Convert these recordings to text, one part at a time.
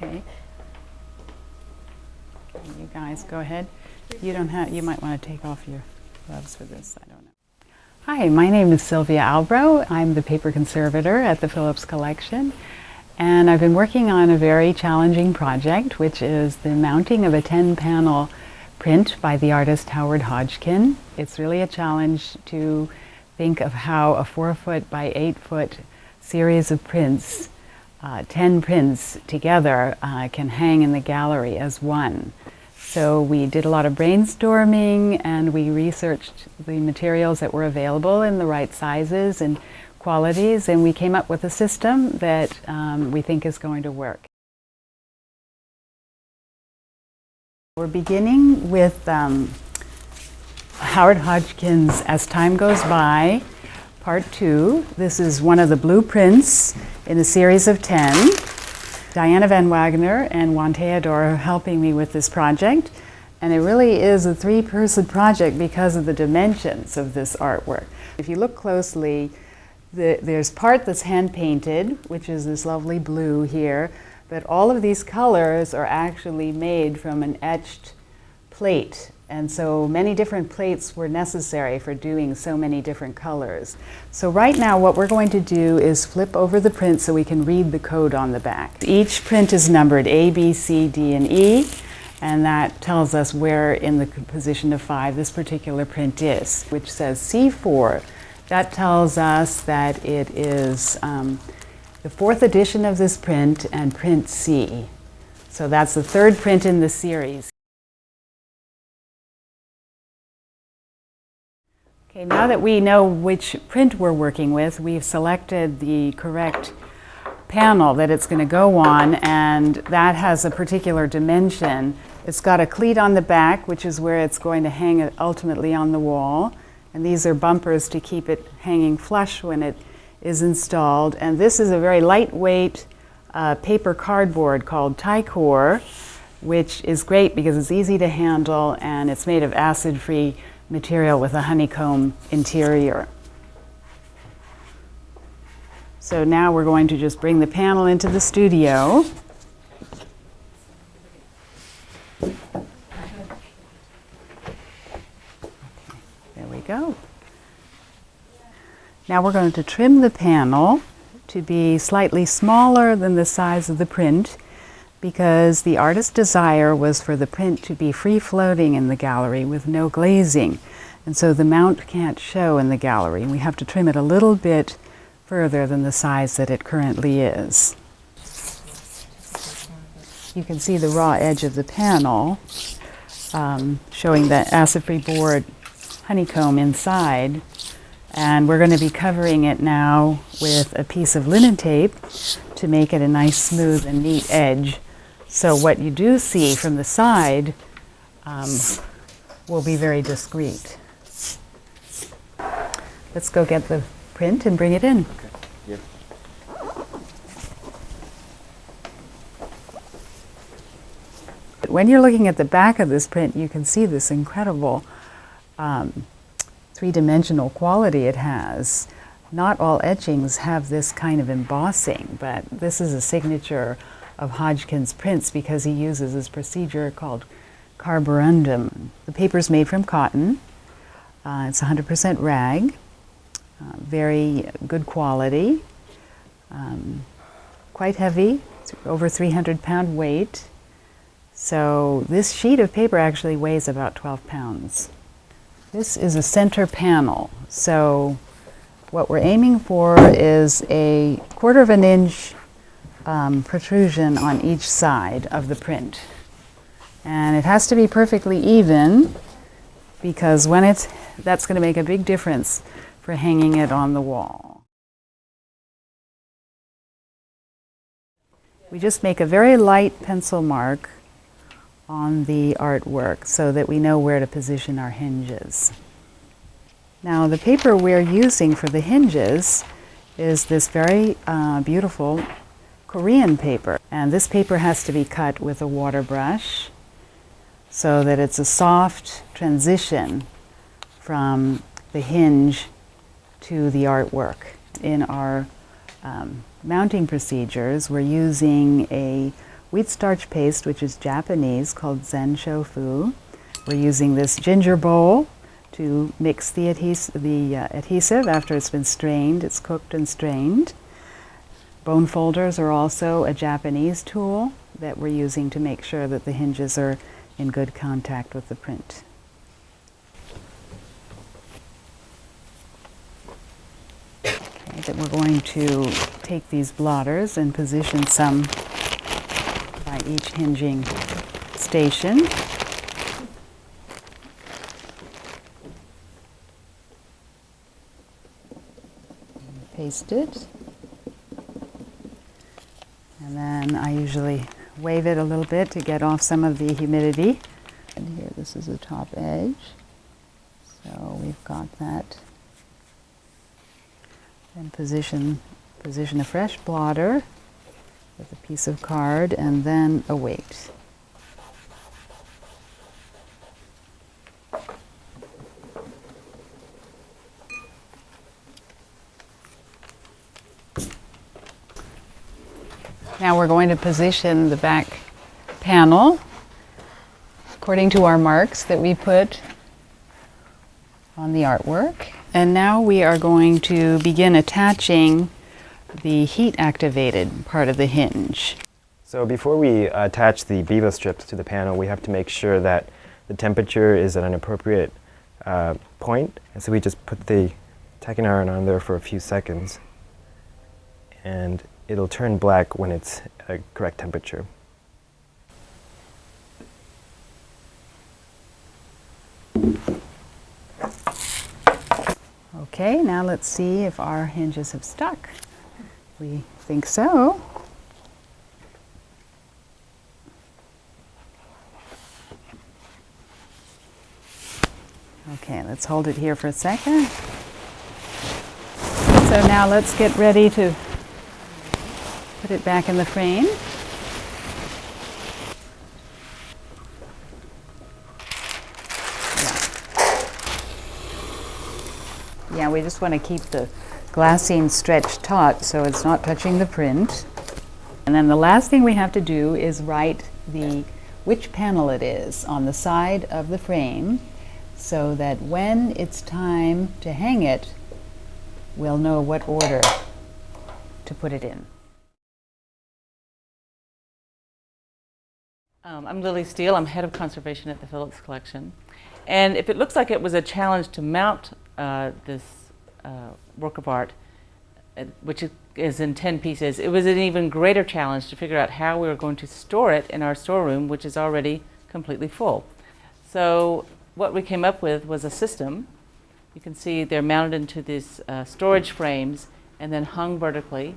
Okay. You guys go ahead. You don't have. You might want to take off your gloves for this. I don't know. Hi, my name is Sylvia Albro. I'm the paper conservator at the Phillips collection, and I've been working on a very challenging project, which is the mounting of a 10-panel print by the artist Howard Hodgkin. It's really a challenge to think of how a 4-foot by 8-foot series of prints, 10 prints together, can hang in the gallery as one. So we did a lot of brainstorming, and we researched the materials that were available in the right sizes and qualities, and we came up with a system that we think is going to work. We're beginning with Howard Hodgkin's As Time Goes By, Part 2. This is one of the blueprints in a series of 10. Diana Van Wagner and Juan Theodore are helping me with this project, and it really is a 3-person project because of the dimensions of this artwork. If you look closely, there's part that's hand-painted, which is this lovely blue here, but all of these colors are actually made from an etched plate. And so many different plates were necessary for doing so many different colors. So right now what we're going to do is flip over the print so we can read the code on the back. Each print is numbered A, B, C, D, and E, and that tells us where in the position of 5 this particular print is, which says C4. That tells us that it is the 4th edition of this print and print C. So that's the 3rd print in the series. Okay, now that we know which print we're working with, we've selected the correct panel that it's going to go on, and that has a particular dimension. It's got a cleat on the back, which is where it's going to hang ultimately on the wall, and these are bumpers to keep it hanging flush when it is installed. And this is a very lightweight paper cardboard called Tycor, which is great because it's easy to handle and it's made of acid-free material with a honeycomb interior. So now we're going to just bring the panel into the studio. There we go. Now we're going to trim the panel to be slightly smaller than the size of the print, because the artist's desire was for the print to be free-floating in the gallery with no glazing. And so the mount can't show in the gallery. We have to trim it a little bit further than the size that it currently is. You can see the raw edge of the panel showing the acid-free board honeycomb inside. And we're going to be covering it now with a piece of linen tape to make it a nice, smooth, and neat edge. So what you do see from the side will be very discreet. Let's go get the print and bring it in. Okay. Yep. When you're looking at the back of this print, you can see this incredible 3-dimensional quality it has. Not all etchings have this kind of embossing, but this is a signature of Hodgkin's prints because he uses this procedure called carborundum. The paper is made from cotton. It's 100% rag, very good quality, quite heavy, it's over 300-pound weight. So this sheet of paper actually weighs about 12 pounds. This is a center panel, so what we're aiming for is a 1/4 of an inch protrusion on each side of the print. And it has to be perfectly even, because that's going to make a big difference for hanging it on the wall. We just make a very light pencil mark on the artwork so that we know where to position our hinges. Now the paper we're using for the hinges is this very beautiful Korean paper, and this paper has to be cut with a water brush so that it's a soft transition from the hinge to the artwork. In our mounting procedures, we're using a wheat starch paste, which is Japanese, called Zen Shofu. We're using this ginger bowl to mix the adhesive after it's been strained. It's cooked and strained. Bone folders are also a Japanese tool that we're using to make sure that the hinges are in good contact with the print. Okay, then we're going to take these blotters and position some by each hinging station. Paste it. And then I usually wave it a little bit to get off some of the humidity. And here, this is the top edge. So we've got that. And position a fresh blotter with a piece of card and then a weight. Now we're going to position the back panel according to our marks that we put on the artwork. And now we are going to begin attaching the heat-activated part of the hinge. So before we attach the bevo strips to the panel, we have to make sure that the temperature is at an appropriate point. And so we just put the tacking iron on there for a few seconds. And it'll turn black when it's at a correct temperature. Okay, now let's see if our hinges have stuck. We think so. Okay, let's hold it here for a second. So now let's get ready to put it back in the frame. Yeah, we just want to keep the glassine stretched taut so it's not touching the print. And then the last thing we have to do is write which panel it is on the side of the frame so that when it's time to hang it, we'll know what order to put it in. I'm Lily Steele. I'm head of conservation at the Phillips collection. And if it looks like it was a challenge to mount this work of art, which is in 10 pieces, it was an even greater challenge to figure out how we were going to store it in our storeroom, which is already completely full. So what we came up with was a system. You can see they're mounted into these storage frames and then hung vertically.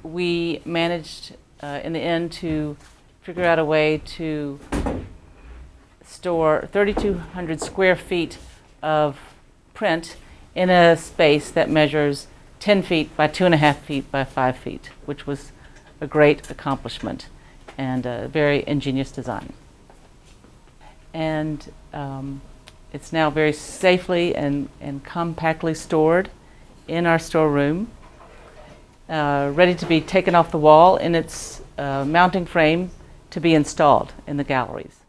We managed in the end to figure out a way to store 3,200 square feet of print in a space that measures 10 feet by 2.5 feet by 5 feet, which was a great accomplishment and a very ingenious design. And it's now very safely and compactly stored in our storeroom, ready to be taken off the wall in its mounting frame to be installed in the galleries.